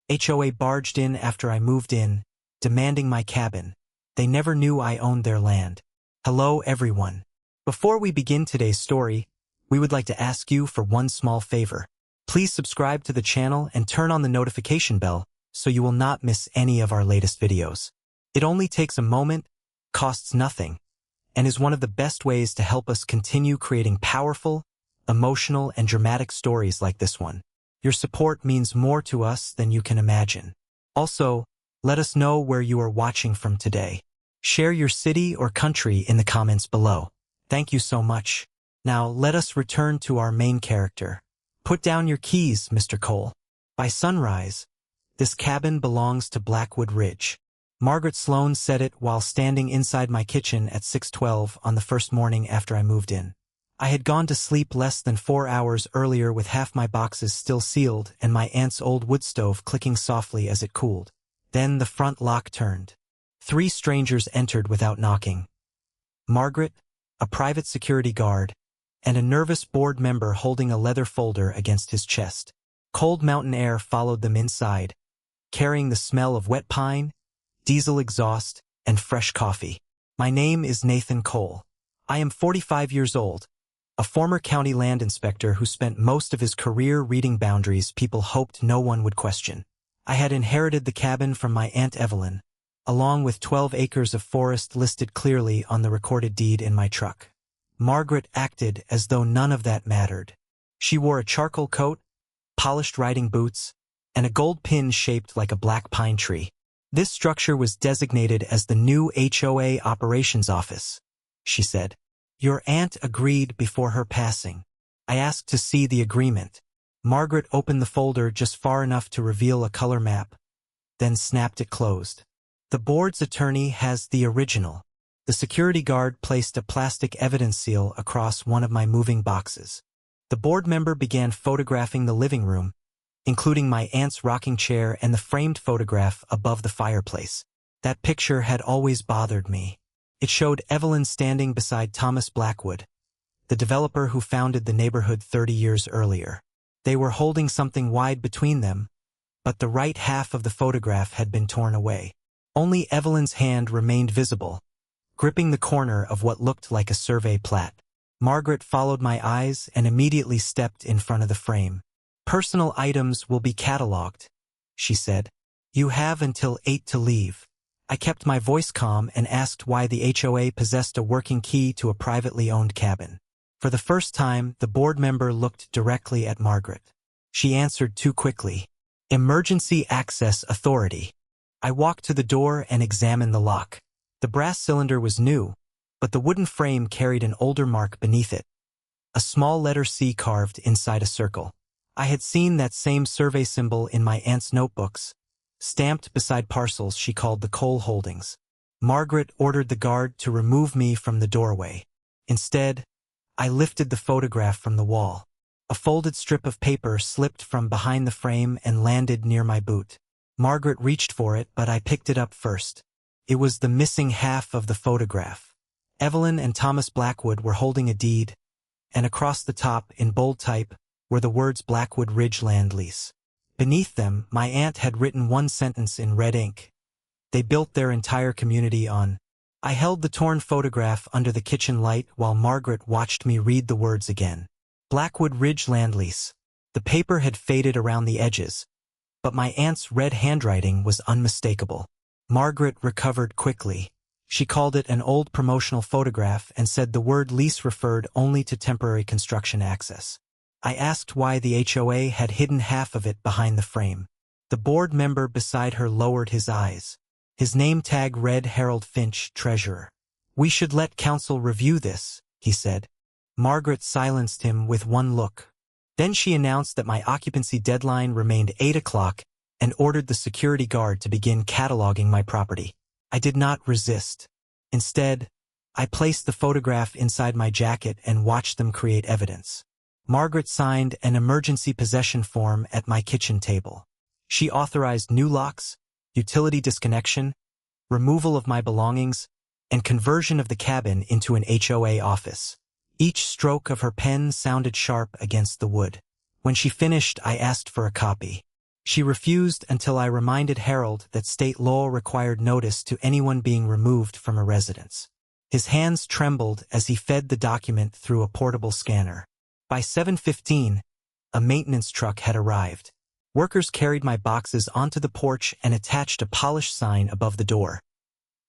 HOA barged in after I moved in, demanding my cabin. They never knew I owned their land. Hello, everyone. Before we begin today's story, we would like to ask you for one small favor. Please subscribe to the channel and turn on the notification bell so you will not miss any of our latest videos. It only takes a moment, costs nothing, and is one of the best ways to help us continue creating powerful, emotional, and dramatic stories like this one. Your support means more to us than you can imagine. Also, let us know where you are watching from today. Share your city or country in the comments below. Thank you so much. Now, let us return to our main character. Put down your keys, Mr. Cole. By sunrise, this cabin belongs to Blackwood Ridge. Margaret Sloane said it while standing inside my kitchen at 6:12 on the first morning after I moved in. I had gone to sleep less than 4 hours earlier with half my boxes still sealed and my aunt's old wood stove clicking softly as it cooled. Then the front lock turned. 3 strangers entered without knocking. Margaret, a private security guard, and a nervous board member holding a leather folder against his chest. Cold mountain air followed them inside, carrying the smell of wet pine, diesel exhaust, and fresh coffee. My name is Nathan Cole. I am 45 years old, a former county land inspector who spent most of his career reading boundaries people hoped no one would question. I had inherited the cabin from my Aunt Evelyn, along with 12 acres of forest listed clearly on the recorded deed in my truck. Margaret acted as though none of that mattered. She wore a charcoal coat, polished riding boots, and a gold pin shaped like a black pine tree. This structure was designated as the new HOA operations office, she said. Your aunt agreed before her passing. I asked to see the agreement. Margaret opened the folder just far enough to reveal a color map, then snapped it closed. The board's attorney has the original. The security guard placed a plastic evidence seal across one of my moving boxes. The board member began photographing the living room, including my aunt's rocking chair and the framed photograph above the fireplace. That picture had always bothered me. It showed Evelyn standing beside Thomas Blackwood, the developer who founded the neighborhood 30 years earlier. They were holding something wide between them, but the right half of the photograph had been torn away. Only Evelyn's hand remained visible, gripping the corner of what looked like a survey plat. Margaret followed my eyes and immediately stepped in front of the frame. Personal items will be cataloged, she said. You have until 8 to leave. I kept my voice calm and asked why the HOA possessed a working key to a privately owned cabin. For the first time, the board member looked directly at Margaret. She answered too quickly. Emergency Access Authority. I walked to the door and examined the lock. The brass cylinder was new, but the wooden frame carried an older mark beneath it. A small letter C carved inside a circle. I had seen that same survey symbol in my aunt's notebooks, stamped beside parcels she called the Cole holdings. Margaret ordered the guard to remove me from the doorway. Instead, I lifted the photograph from the wall. A folded strip of paper slipped from behind the frame and landed near my boot. Margaret reached for it, but I picked it up first. It was the missing half of the photograph. Evelyn and Thomas Blackwood were holding a deed, and across the top, in bold type, were the words Blackwood Ridge Land Lease. Beneath them, my aunt had written one sentence in red ink. They built their entire community on. I held the torn photograph under the kitchen light while Margaret watched me read the words again. Blackwood Ridge Land Lease. The paper had faded around the edges, but my aunt's red handwriting was unmistakable. Margaret recovered quickly. She called it an old promotional photograph and said the word lease referred only to temporary construction access. I asked why the HOA had hidden half of it behind the frame. The board member beside her lowered his eyes. His name tag read Harold Finch, Treasurer. We should let council review this, he said. Margaret silenced him with one look. Then she announced that my occupancy deadline remained 8 o'clock and ordered the security guard to begin cataloging my property. I did not resist. Instead, I placed the photograph inside my jacket and watched them create evidence. Margaret signed an emergency possession form at my kitchen table. She authorized new locks, utility disconnection, removal of my belongings, and conversion of the cabin into an HOA office. Each stroke of her pen sounded sharp against the wood. When she finished, I asked for a copy. She refused until I reminded Harold that state law required notice to anyone being removed from a residence. His hands trembled as he fed the document through a portable scanner. By 7:15, a maintenance truck had arrived. Workers carried my boxes onto the porch and attached a polished sign above the door.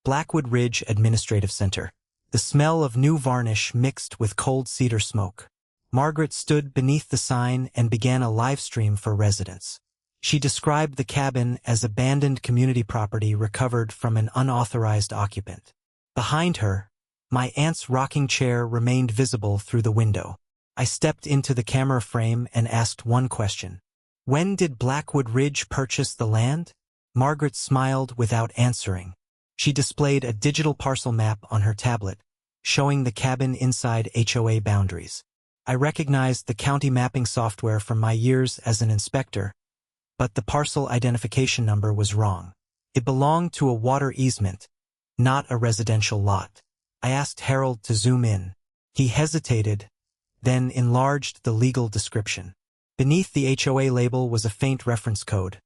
Blackwood Ridge Administrative Center. The smell of new varnish mixed with cold cedar smoke. Margaret stood beneath the sign and began a live stream for residents. She described the cabin as abandoned community property recovered from an unauthorized occupant. Behind her, my aunt's rocking chair remained visible through the window. I stepped into the camera frame and asked one question. When did Blackwood Ridge purchase the land? Margaret smiled without answering. She displayed a digital parcel map on her tablet, showing the cabin inside HOA boundaries. I recognized the county mapping software from my years as an inspector, but the parcel identification number was wrong. It belonged to a water easement, not a residential lot. I asked Harold to zoom in. He hesitated, then enlarged the legal description. Beneath the HOA label was a faint reference code.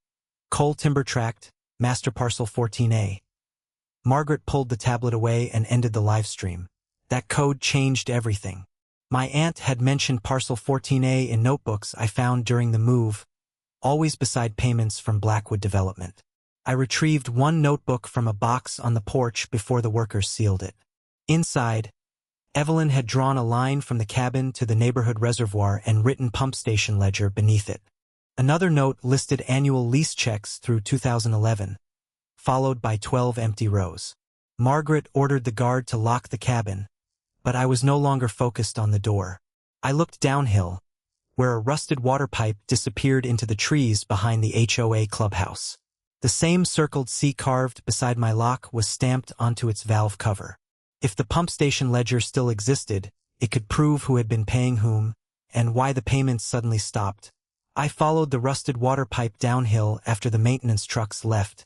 Coal Timber Tract, Master Parcel 14A. Margaret pulled the tablet away and ended the live stream. That code changed everything. My aunt had mentioned Parcel 14A in notebooks I found during the move, always beside payments from Blackwood Development. I retrieved one notebook from a box on the porch before the workers sealed it. Inside, Evelyn had drawn a line from the cabin to the neighborhood reservoir and written pump station ledger beneath it. Another note listed annual lease checks through 2011, followed by 12 empty rows. Margaret ordered the guard to lock the cabin, but I was no longer focused on the door. I looked downhill, where a rusted water pipe disappeared into the trees behind the HOA clubhouse. The same circled C carved beside my lock was stamped onto its valve cover. If the pump station ledger still existed, it could prove who had been paying whom, and why the payments suddenly stopped. I followed the rusted water pipe downhill after the maintenance trucks left,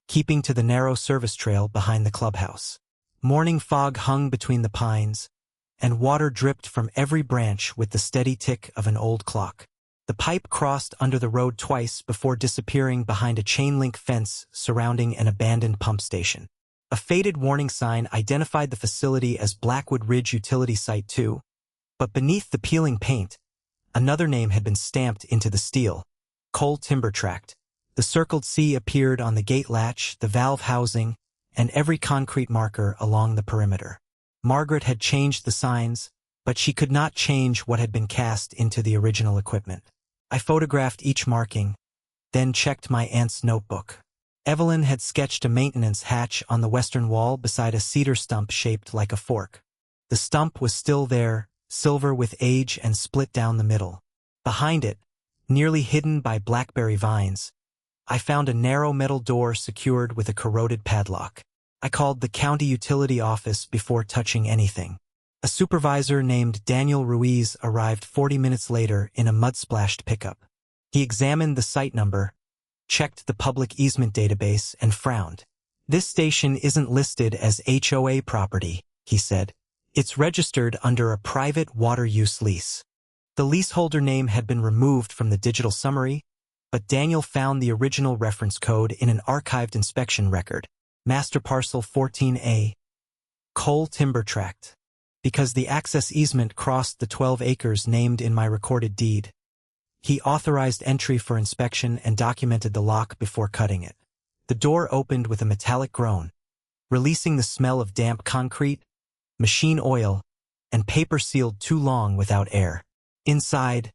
keeping to the narrow service trail behind the clubhouse. Morning fog hung between the pines, and water dripped from every branch with the steady tick of an old clock. The pipe crossed under the road twice before disappearing behind a chain-link fence surrounding an abandoned pump station. A faded warning sign identified the facility as Blackwood Ridge Utility Site 2, but beneath the peeling paint, another name had been stamped into the steel: Coal Timber Tract. The circled C appeared on the gate latch, the valve housing, and every concrete marker along the perimeter. Margaret had changed the signs, but she could not change what had been cast into the original equipment. I photographed each marking, then checked my aunt's notebook. Evelyn had sketched a maintenance hatch on the western wall beside a cedar stump shaped like a fork. The stump was still there, silver with age and split down the middle. Behind it, nearly hidden by blackberry vines, I found a narrow metal door secured with a corroded padlock. I called the county utility office before touching anything. A supervisor named Daniel Ruiz arrived 40 minutes later in a mud-splashed pickup. He examined the site number, checked the public easement database, and frowned. "This station isn't listed as HOA property," he said. "It's registered under a private water use lease." The leaseholder name had been removed from the digital summary, but Daniel found the original reference code in an archived inspection record: Master Parcel 14A, Coal Timber Tract. Because the access easement crossed the 12 acres named in my recorded deed, he authorized entry for inspection and documented the lock before cutting it. The door opened with a metallic groan, releasing the smell of damp concrete, machine oil, and paper sealed too long without air. Inside,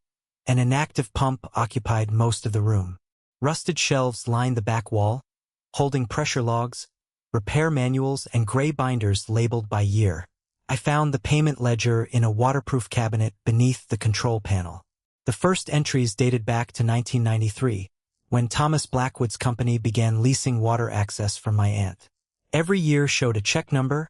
an inactive pump occupied most of the room. Rusted shelves lined the back wall, holding pressure logs, repair manuals, and gray binders labeled by year. I found the payment ledger in a waterproof cabinet beneath the control panel. The first entries dated back to 1993, when Thomas Blackwood's company began leasing water access from my aunt. Every year showed a check number,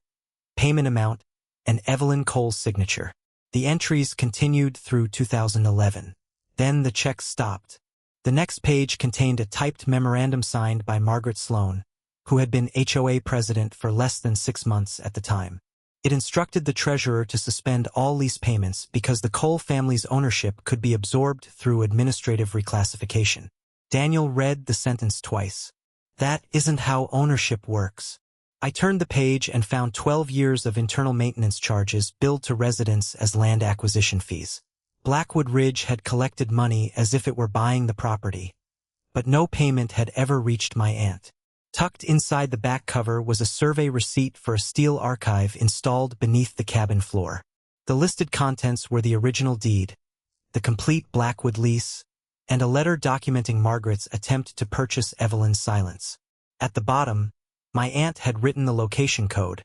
payment amount, and Evelyn Cole's signature. The entries continued through 2011. Then the checks stopped. The next page contained a typed memorandum signed by Margaret Sloan, who had been HOA president for less than 6 months at the time. It instructed the treasurer to suspend all lease payments because the Cole family's ownership could be absorbed through administrative reclassification. Daniel read the sentence twice. That isn't how ownership works. I turned the page and found 12 years of internal maintenance charges billed to residents as land acquisition fees. Blackwood Ridge had collected money as if it were buying the property, but no payment had ever reached my aunt. Tucked inside the back cover was a survey receipt for a steel archive installed beneath the cabin floor. The listed contents were the original deed, the complete Blackwood lease, and a letter documenting Margaret's attempt to purchase Evelyn's silence. At the bottom, my aunt had written the location code.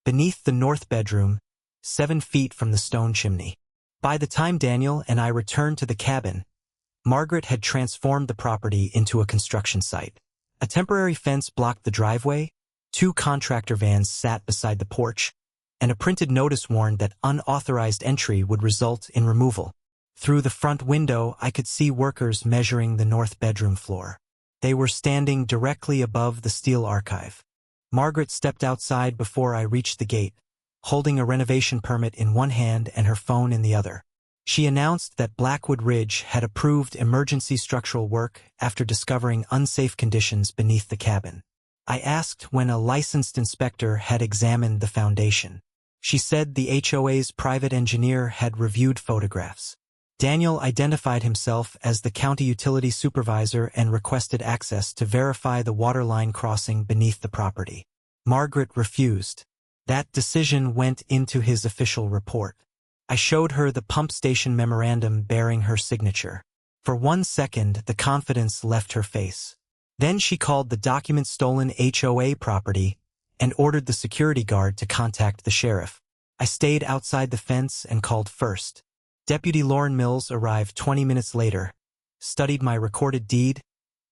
Beneath the north bedroom, 7 feet from the stone chimney. By the time Daniel and I returned to the cabin, Margaret had transformed the property into a construction site. A temporary fence blocked the driveway, 2 contractor vans sat beside the porch, and a printed notice warned that unauthorized entry would result in removal. Through the front window, I could see workers measuring the north bedroom floor. They were standing directly above the steel archive. Margaret stepped outside before I reached the gate, holding a renovation permit in one hand and her phone in the other. She announced that Blackwood Ridge had approved emergency structural work after discovering unsafe conditions beneath the cabin. I asked when a licensed inspector had examined the foundation. She said the HOA's private engineer had reviewed photographs. Daniel identified himself as the county utility supervisor and requested access to verify the water line crossing beneath the property. Margaret refused. That decision went into his official report. I showed her the pump station memorandum bearing her signature. For 1 second, the confidence left her face. Then she called the document stolen HOA property and ordered the security guard to contact the sheriff. I stayed outside the fence and called first. Deputy Lauren Mills arrived 20 minutes later, studied my recorded deed,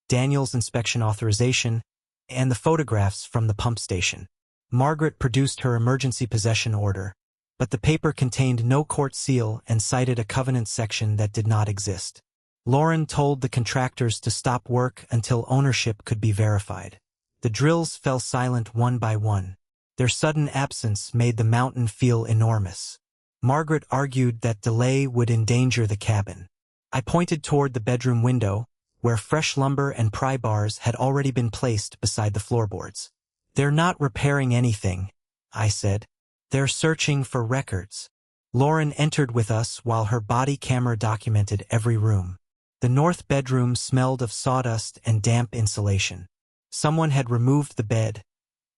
Daniel's inspection authorization, and the photographs from the pump station. Margaret produced her emergency possession order, but the paper contained no court seal and cited a covenant section that did not exist. Lauren told the contractors to stop work until ownership could be verified. The drills fell silent one by one. Their sudden absence made the mountain feel enormous. Margaret argued that delay would endanger the cabin. I pointed toward the bedroom window, where fresh lumber and pry bars had already been placed beside the floorboards. "They're not repairing anything," I said. "They're searching for records." Lauren entered with us while her body camera documented every room. The north bedroom smelled of sawdust and damp insulation. Someone had removed the bed,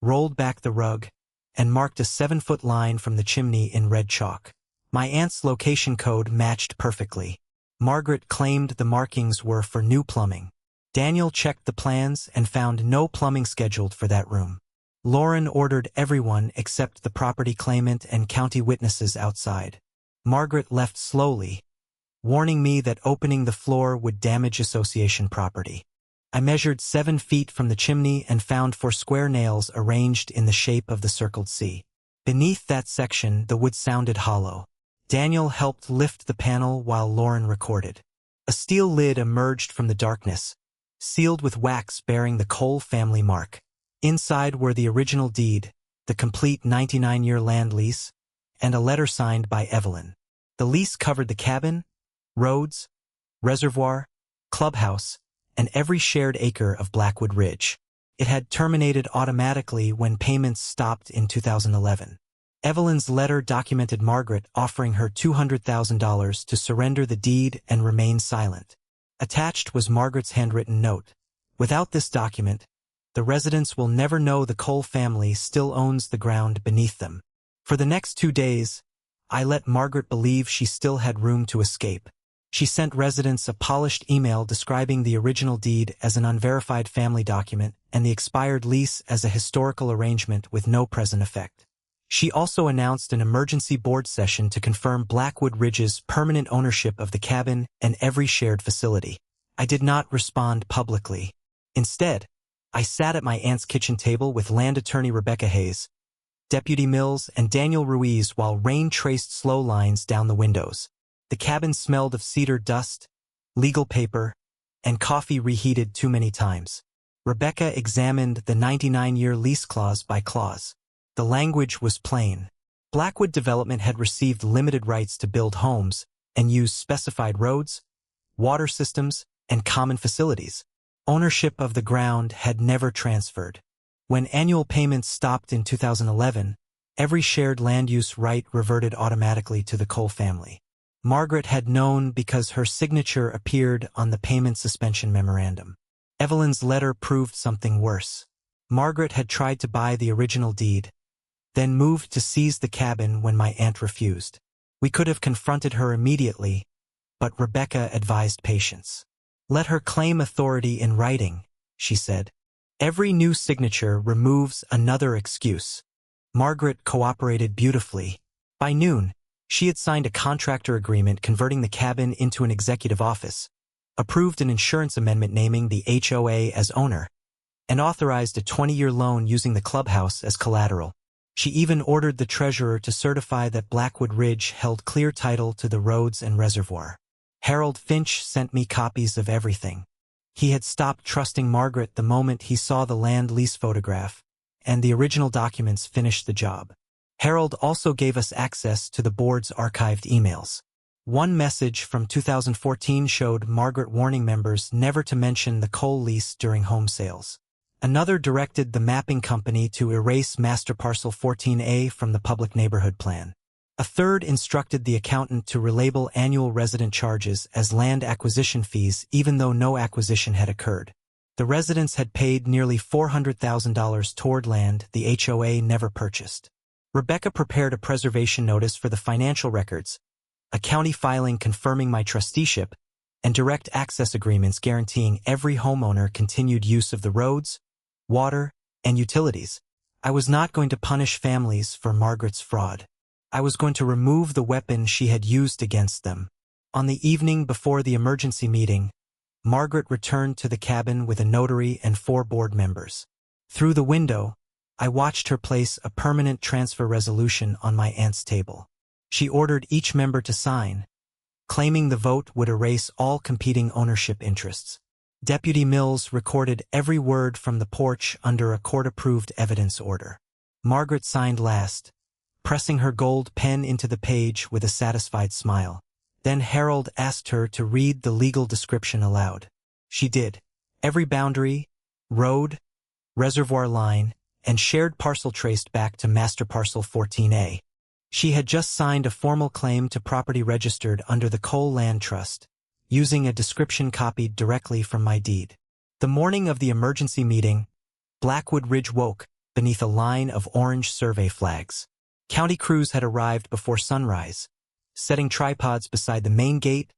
rolled back the rug, and marked a 7-foot line from the chimney in red chalk. My aunt's location code matched perfectly. Margaret claimed the markings were for new plumbing. Daniel checked the plans and found no plumbing scheduled for that room. Lauren ordered everyone except the property claimant and county witnesses outside. Margaret left slowly, warning me that opening the floor would damage association property. I measured 7 feet from the chimney and found 4 square nails arranged in the shape of the circled C. Beneath that section, the wood sounded hollow. Daniel helped lift the panel while Lauren recorded. A steel lid emerged from the darkness, sealed with wax bearing the Cole family mark. Inside were the original deed, the complete 99-year land lease, and a letter signed by Evelyn. The lease covered the cabin, roads, reservoir, clubhouse, and every shared acre of Blackwood Ridge. It had terminated automatically when payments stopped in 2011. Evelyn's letter documented Margaret offering her $200,000 to surrender the deed and remain silent. Attached was Margaret's handwritten note. "Without this document, the residents will never know the Cole family still owns the ground beneath them." For the next 2 days, I let Margaret believe she still had room to escape. She sent residents a polished email describing the original deed as an unverified family document and the expired lease as a historical arrangement with no present effect. She also announced an emergency board session to confirm Blackwood Ridge's permanent ownership of the cabin and every shared facility. I did not respond publicly. Instead, I sat at my aunt's kitchen table with land attorney Rebecca Hayes, Deputy Mills, and Daniel Ruiz while rain traced slow lines down the windows. The cabin smelled of cedar dust, legal paper, and coffee reheated too many times. Rebecca examined the 99-year lease clause by clause. The language was plain. Blackwood Development had received limited rights to build homes and use specified roads, water systems, and common facilities. Ownership of the ground had never transferred. When annual payments stopped in 2011, every shared land use right reverted automatically to the Cole family. Margaret had known because her signature appeared on the payment suspension memorandum. Evelyn's letter proved something worse. Margaret had tried to buy the original deed, then moved to seize the cabin when my aunt refused. We could have confronted her immediately, but Rebecca advised patience. "Let her claim authority in writing," she said. "Every new signature removes another excuse." Margaret cooperated beautifully. By noon, she had signed a contractor agreement converting the cabin into an executive office, approved an insurance amendment naming the HOA as owner, and authorized a 20-year loan using the clubhouse as collateral. She even ordered the treasurer to certify that Blackwood Ridge held clear title to the roads and reservoir. Harold Finch sent me copies of everything. He had stopped trusting Margaret the moment he saw the land lease photograph, and the original documents finished the job. Harold also gave us access to the board's archived emails. One message from 2014 showed Margaret warning members never to mention the Cole lease during home sales. Another directed the mapping company to erase Master Parcel 14A from the public neighborhood plan. A third instructed the accountant to relabel annual resident charges as land acquisition fees even though no acquisition had occurred. The residents had paid nearly $400,000 toward land the HOA never purchased. Rebecca prepared a preservation notice for the financial records, a county filing confirming my trusteeship, and direct access agreements guaranteeing every homeowner continued use of the roads, water, and utilities. I was not going to punish families for Margaret's fraud. I was going to remove the weapon she had used against them. On the evening before the emergency meeting, Margaret returned to the cabin with a notary and 4 board members. Through the window, I watched her place a permanent transfer resolution on my aunt's table. She ordered each member to sign, claiming the vote would erase all competing ownership interests. Deputy Mills recorded every word from the porch under a court-approved evidence order. Margaret signed last, pressing her gold pen into the page with a satisfied smile. Then Harold asked her to read the legal description aloud. She did. Every boundary, road, reservoir line, and shared parcel traced back to Master Parcel 14A. She had just signed a formal claim to property registered under the Cole Land Trust, using a description copied directly from my deed. The morning of the emergency meeting, Blackwood Ridge woke beneath a line of orange survey flags. County crews had arrived before sunrise, setting tripods beside the main gate,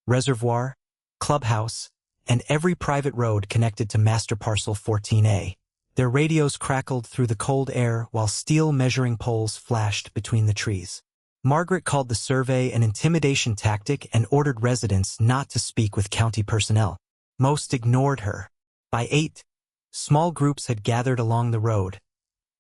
reservoir, clubhouse, and every private road connected to Master Parcel 14A. Their radios crackled through the cold air while steel measuring poles flashed between the trees. Margaret called the survey an intimidation tactic and ordered residents not to speak with county personnel. Most ignored her. By 8, small groups had gathered along the road,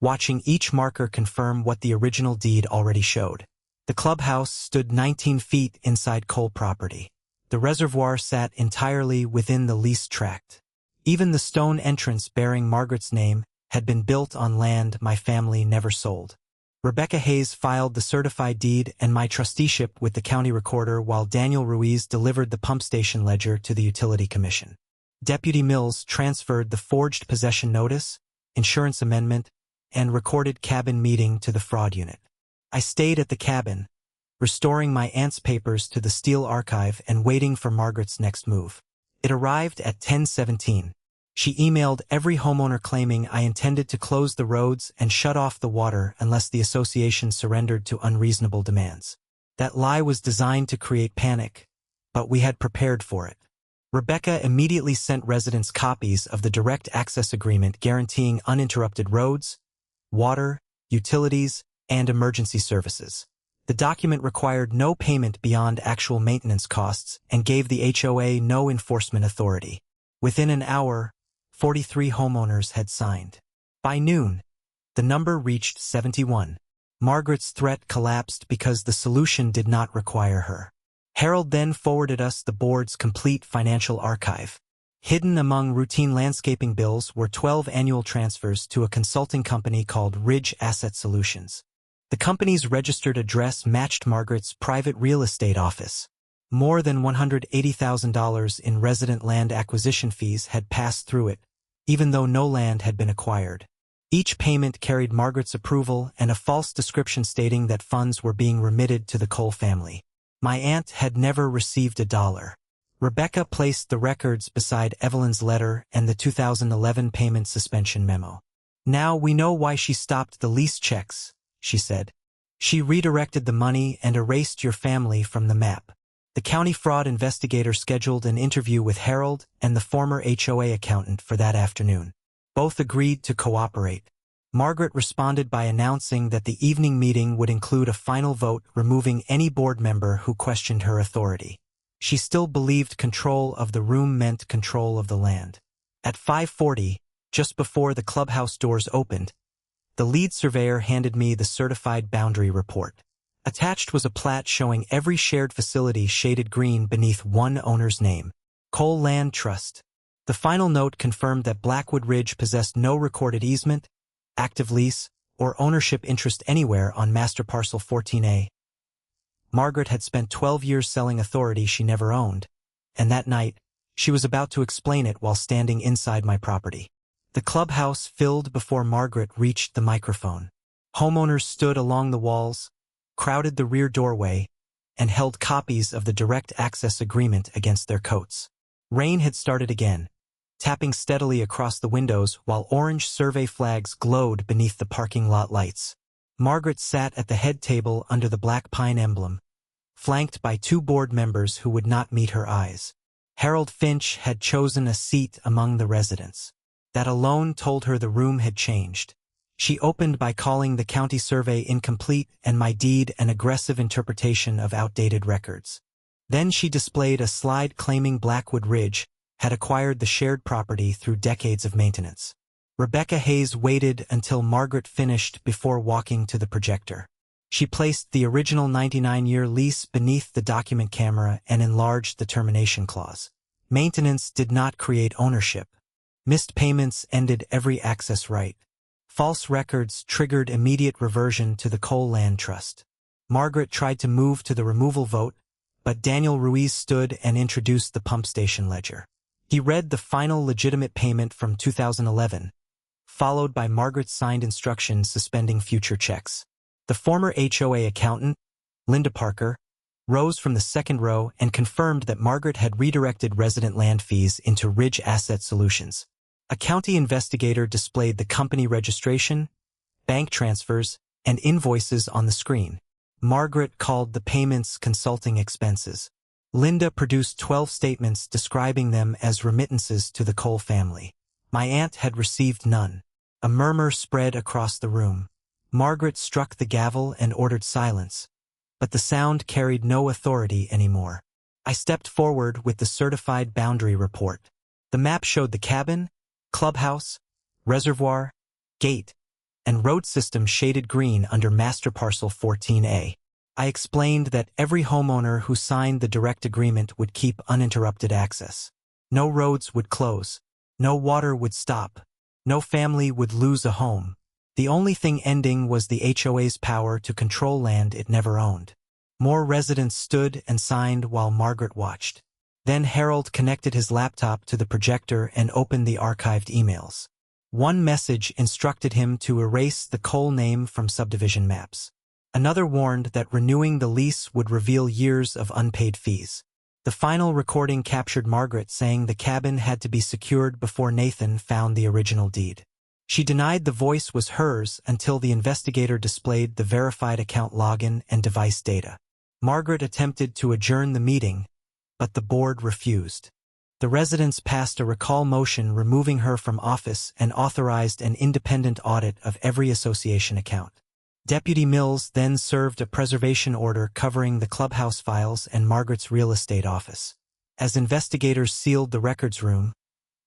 watching each marker confirm what the original deed already showed. The clubhouse stood 19 feet inside Cole property. The reservoir sat entirely within the leased tract. Even the stone entrance bearing Margaret's name had been built on land my family never sold. Rebecca Hayes filed the certified deed and my trusteeship with the county recorder while Daniel Ruiz delivered the pump station ledger to the utility commission. Deputy Mills transferred the forged possession notice, insurance amendment, and recorded cabin meeting to the fraud unit. I stayed at the cabin, restoring my aunt's papers to the steel archive and waiting for Margaret's next move. It arrived at 10:17. She emailed every homeowner claiming I intended to close the roads and shut off the water unless the association surrendered to unreasonable demands. That lie was designed to create panic, but we had prepared for it. Rebecca immediately sent residents copies of the direct access agreement guaranteeing uninterrupted roads, water, utilities, and emergency services. The document required no payment beyond actual maintenance costs and gave the HOA no enforcement authority. Within an hour, 43 homeowners had signed. By noon, the number reached 71. Margaret's threat collapsed because the solution did not require her. Harold then forwarded us the board's complete financial archive. Hidden among routine landscaping bills were 12 annual transfers to a consulting company called Ridge Asset Solutions. The company's registered address matched Margaret's private real estate office. More than $180,000 in resident land acquisition fees had passed through it, even though no land had been acquired. Each payment carried Margaret's approval and a false description stating that funds were being remitted to the Cole family. My aunt had never received a dollar. Rebecca placed the records beside Evelyn's letter and the 2011 payment suspension memo. "Now we know why she stopped the lease checks," she said. "She redirected the money and erased your family from the map." The county fraud investigator scheduled an interview with Harold and the former HOA accountant for that afternoon. Both agreed to cooperate. Margaret responded by announcing that the evening meeting would include a final vote removing any board member who questioned her authority. She still believed control of the room meant control of the land. At 5:40, just before the clubhouse doors opened, the lead surveyor handed me the certified boundary report. Attached was a plat showing every shared facility shaded green beneath one owner's name, Cole Land Trust. The final note confirmed that Blackwood Ridge possessed no recorded easement, active lease, or ownership interest anywhere on Master Parcel 14A. Margaret had spent 12 years selling authority she never owned, and that night, she was about to explain it while standing inside my property. The clubhouse filled before Margaret reached the microphone. Homeowners stood along the walls, crowded the rear doorway, and held copies of the direct access agreement against their coats. Rain had started again, tapping steadily across the windows while orange survey flags glowed beneath the parking lot lights. Margaret sat at the head table under the black pine emblem, flanked by two board members who would not meet her eyes. Harold Finch had chosen a seat among the residents. That alone told her the room had changed. She opened by calling the county survey incomplete and my deed an aggressive interpretation of outdated records. Then she displayed a slide claiming Blackwood Ridge had acquired the shared property through decades of maintenance. Rebecca Hayes waited until Margaret finished before walking to the projector. She placed the original 99-year lease beneath the document camera and enlarged the termination clause. Maintenance did not create ownership. Missed payments ended every access right. False records triggered immediate reversion to the Cole Land Trust. Margaret tried to move to the removal vote, but Daniel Ruiz stood and introduced the pump station ledger. He read the final legitimate payment from 2011, followed by Margaret's signed instructions suspending future checks. The former HOA accountant, Linda Parker, rose from the second row and confirmed that Margaret had redirected resident land fees into Ridge Asset Solutions. A county investigator displayed the company registration, bank transfers, and invoices on the screen. Margaret called the payments consulting expenses. Linda produced 12 statements describing them as remittances to the Cole family. My aunt had received none. A murmur spread across the room. Margaret struck the gavel and ordered silence, but the sound carried no authority anymore. I stepped forward with the certified boundary report. The map showed the cabin, clubhouse, reservoir, gate, and road system shaded green under Master Parcel 14A. I explained that every homeowner who signed the direct agreement would keep uninterrupted access. No roads would close. No water would stop. No family would lose a home. The only thing ending was the HOA's power to control land it never owned. More residents stood and signed while Margaret watched. Then Harold connected his laptop to the projector and opened the archived emails. One message instructed him to erase the Cole name from subdivision maps. Another warned that renewing the lease would reveal years of unpaid fees. The final recording captured Margaret saying the cabin had to be secured before Nathan found the original deed. She denied the voice was hers until the investigator displayed the verified account login and device data. Margaret attempted to adjourn the meeting, but the board refused. The residents passed a recall motion removing her from office and authorized an independent audit of every association account. Deputy Mills then served a preservation order covering the clubhouse files and Margaret's real estate office. As investigators sealed the records room,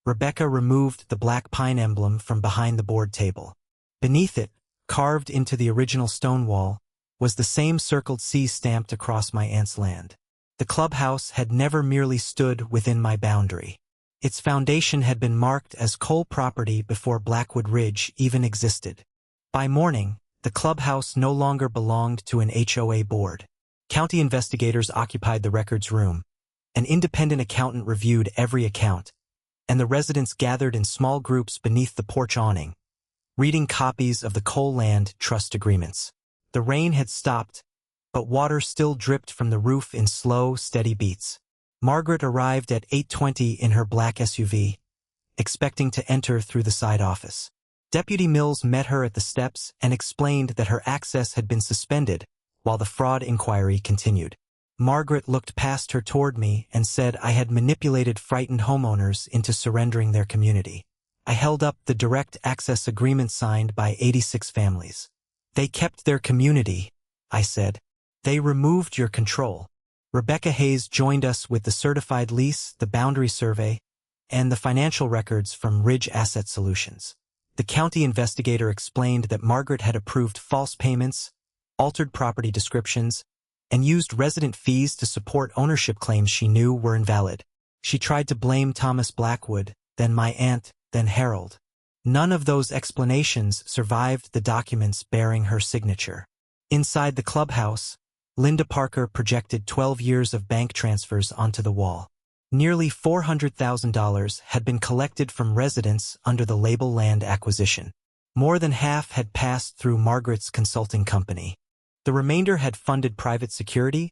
Rebecca removed the black pine emblem from behind the board table. Beneath it, carved into the original stone wall, was the same circled C stamped across my aunt's land. The clubhouse had never merely stood within my boundary. Its foundation had been marked as Cole property before Blackwood Ridge even existed. By morning, the clubhouse no longer belonged to an HOA board. County investigators occupied the records room. An independent accountant reviewed every account, and the residents gathered in small groups beneath the porch awning, reading copies of the coal land trust agreements. The rain had stopped, but water still dripped from the roof in slow, steady beats. Margaret arrived at 8:20 in her black SUV, expecting to enter through the side office. Deputy Mills met her at the steps and explained that her access had been suspended while the fraud inquiry continued. Margaret looked past her toward me and said I had manipulated frightened homeowners into surrendering their community. I held up the direct access agreement signed by 86 families. They kept their community, I said. They removed your control. Rebecca Hayes joined us with the certified lease, the boundary survey, and the financial records from Ridge Asset Solutions. The county investigator explained that Margaret had approved false payments, altered property descriptions, and used resident fees to support ownership claims she knew were invalid. She tried to blame Thomas Blackwood, then my aunt, then Harold. None of those explanations survived the documents bearing her signature. Inside the clubhouse, Linda Parker projected 12 years of bank transfers onto the wall. Nearly $400,000 had been collected from residents under the label land acquisition. More than half had passed through Margaret's consulting company. The remainder had funded private security,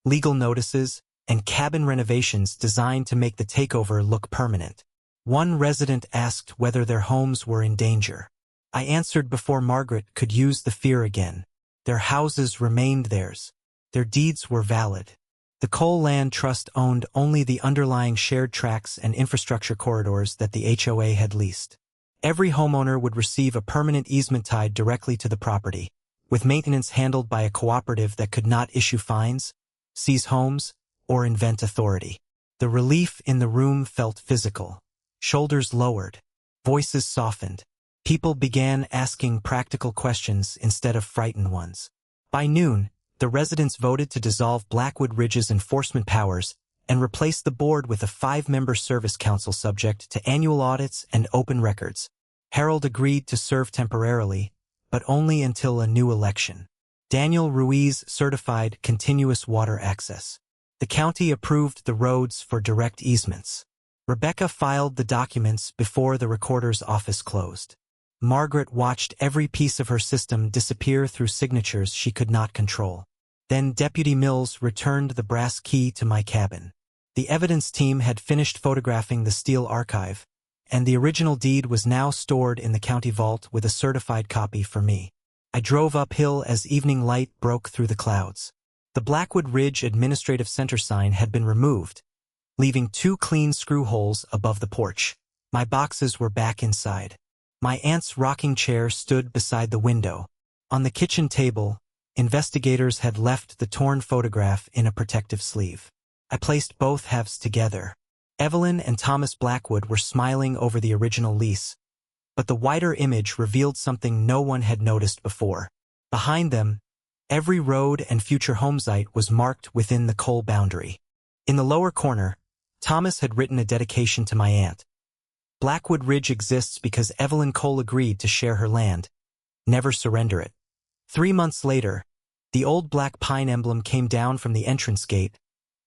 legal notices, and cabin renovations designed to make the takeover look permanent. One resident asked whether their homes were in danger. I answered before Margaret could use the fear again. Their houses remained theirs. Their deeds were valid. The Coal Land Trust owned only the underlying shared tracks and infrastructure corridors that the HOA had leased. Every homeowner would receive a permanent easement tied directly to the property, with maintenance handled by a cooperative that could not issue fines, seize homes, or invent authority. The relief in the room felt physical. Shoulders lowered, voices softened. People began asking practical questions instead of frightened ones. By noon, the residents voted to dissolve Blackwood Ridge's enforcement powers and replace the board with a 5-member service council subject to annual audits and open records. Harold agreed to serve temporarily, but only until a new election. Daniel Ruiz certified continuous water access. The county approved the roads for direct easements. Rebecca filed the documents before the recorder's office closed. Margaret watched every piece of her system disappear through signatures she could not control. Then Deputy Mills returned the brass key to my cabin. The evidence team had finished photographing the steel archive, and the original deed was now stored in the county vault with a certified copy for me. I drove uphill as evening light broke through the clouds. The Blackwood Ridge Administrative Center sign had been removed, leaving 2 clean screw holes above the porch. My boxes were back inside. My aunt's rocking chair stood beside the window. On the kitchen table, investigators had left the torn photograph in a protective sleeve. I placed both halves together. Evelyn and Thomas Blackwood were smiling over the original lease, but the wider image revealed something no one had noticed before. Behind them, every road and future home site was marked within the coal boundary. In the lower corner, Thomas had written a dedication to my aunt. Blackwood Ridge exists because Evelyn Cole agreed to share her land. Never surrender it. 3 months later, the old black pine emblem came down from the entrance gate,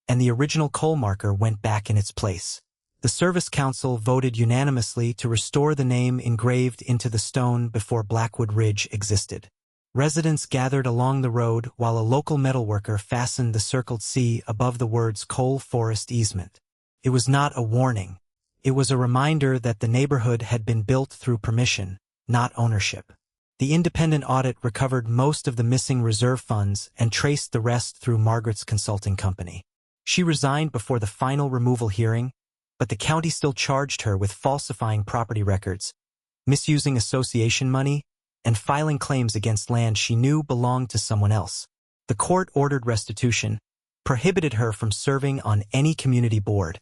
and the original coal marker went back in its place. The Service Council voted unanimously to restore the name engraved into the stone before Blackwood Ridge existed. Residents gathered along the road while a local metalworker fastened the circled C above the words Coal Forest Easement. It was not a warning. It was a reminder that the neighborhood had been built through permission, not ownership. The independent audit recovered most of the missing reserve funds and traced the rest through Margaret's consulting company. She resigned before the final removal hearing, but the county still charged her with falsifying property records, misusing association money, and filing claims against land she knew belonged to someone else. The court ordered restitution, prohibited her from serving on any community board,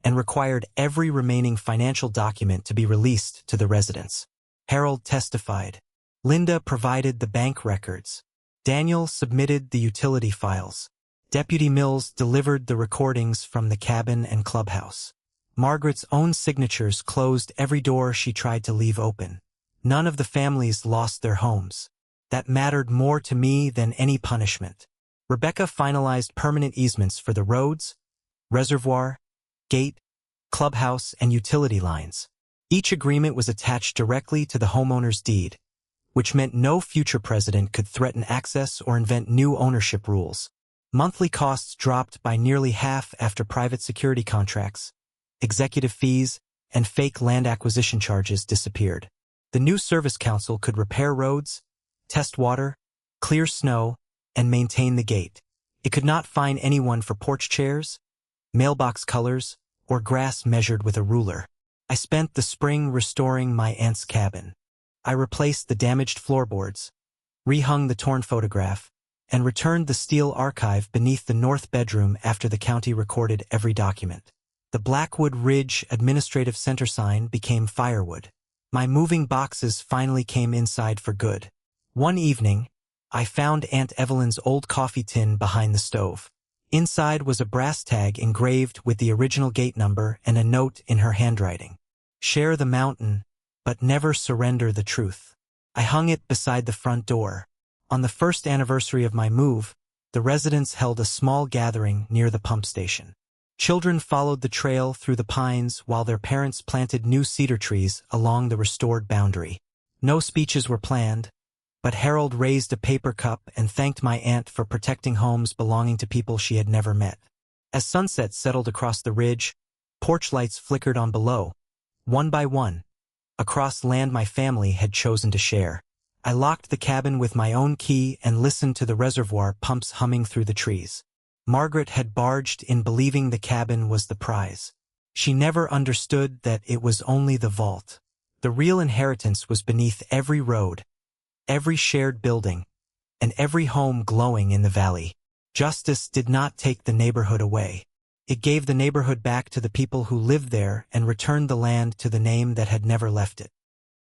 and required every remaining financial document to be released to the residents. Harold testified. Linda provided the bank records. Daniel submitted the utility files. Deputy Mills delivered the recordings from the cabin and clubhouse. Margaret's own signatures closed every door she tried to leave open. None of the families lost their homes. That mattered more to me than any punishment. Rebecca finalized permanent easements for the roads, reservoir, gate, clubhouse, and utility lines. Each agreement was attached directly to the homeowner's deed, which meant no future president could threaten access or invent new ownership rules. Monthly costs dropped by nearly half after private security contracts, executive fees, and fake land acquisition charges disappeared. The new service council could repair roads, test water, clear snow, and maintain the gate. It could not fine anyone for porch chairs, mailbox colors, or grass measured with a ruler. I spent the spring restoring my aunt's cabin. I replaced the damaged floorboards, rehung the torn photograph, and returned the steel archive beneath the north bedroom after the county recorded every document. The Blackwood Ridge Administrative Center sign became firewood. My moving boxes finally came inside for good. One evening, I found Aunt Evelyn's old coffee tin behind the stove. Inside was a brass tag engraved with the original gate number and a note in her handwriting. Share the mountain, but never surrender the truth. I hung it beside the front door. On the first anniversary of my move, the residents held a small gathering near the pump station. Children followed the trail through the pines while their parents planted new cedar trees along the restored boundary. No speeches were planned, but Harold raised a paper cup and thanked my aunt for protecting homes belonging to people she had never met. As sunset settled across the ridge, porch lights flickered on below, one by one, across land my family had chosen to share. I locked the cabin with my own key and listened to the reservoir pumps humming through the trees. Margaret had barged in believing the cabin was the prize. She never understood that it was only the vault. The real inheritance was beneath every road, every shared building, and every home glowing in the valley. Justice did not take the neighborhood away. It gave the neighborhood back to the people who lived there and returned the land to the name that had never left it.